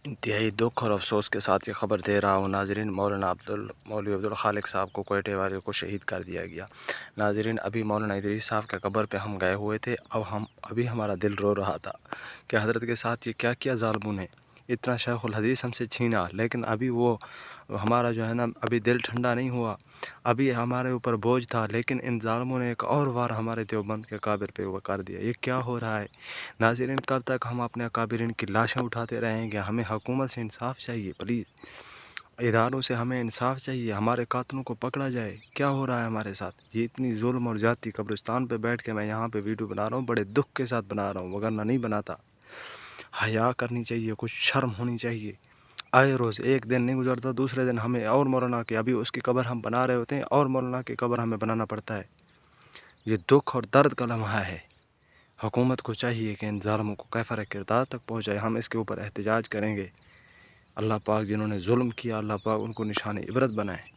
انتہائی دکھ اور افسوس کے ساتھ یہ خبر دے رہا ہوں ناظرین، مولانا مولوی عبدالخالق صاحب کو کوئٹے والے کو شہید کر دیا گیا۔ ناظرین، ابھی مولانا ادریس صاحب کے قبر پہ ہم گئے ہوئے تھے، ابھی ہمارا دل رو رہا تھا کہ حضرت کے ساتھ یہ کیا کیا ظالموں نے، اتنا شیخ الحدیث ہم سے چھینا، لیکن ابھی وہ ہمارا جو ہے نا ابھی دل ٹھنڈا نہیں ہوا، ابھی ہمارے اوپر بوجھ تھا، لیکن ان ظالموں نے ایک اور وار ہمارے دیوبند کے قابر پہ وہ کر دیا۔ یہ کیا ہو رہا ہے ناظرین؟ کب تک ہم اپنے اکابرین کی لاشیں اٹھاتے رہیں گے؟ ہمیں حکومت سے انصاف چاہیے، پلیز اداروں سے ہمیں انصاف چاہیے، ہمارے قاتلوں کو پکڑا جائے۔ کیا ہو رہا ہے ہمارے ساتھ؟ یہ اتنی ظلم اور زیادتی، قبرستان پہ بیٹھ کے میں یہاں پہ ویڈیو بنا رہا ہوں، بڑے دکھ کے ساتھ بنا رہا ہوں، وگرنہ نہیں بناتا۔ حیا کرنی چاہیے، کچھ شرم ہونی چاہیے۔ آئے روز ایک دن نہیں گزرتا دوسرے دن ہمیں اور مولانا کی، ابھی اس کی قبر ہم بنا رہے ہوتے ہیں اور مولانا کی قبر ہمیں بنانا پڑتا ہے۔ یہ دکھ اور درد کا لمحہ ہے۔ حکومت کو چاہیے کہ ان ظالموں کو کیفر کردار تک پہنچائے۔ ہم اس کے اوپر احتجاج کریں گے۔ اللہ پاک جنہوں نے ظلم کیا، اللہ پاک ان کو نشان عبرت بنائے۔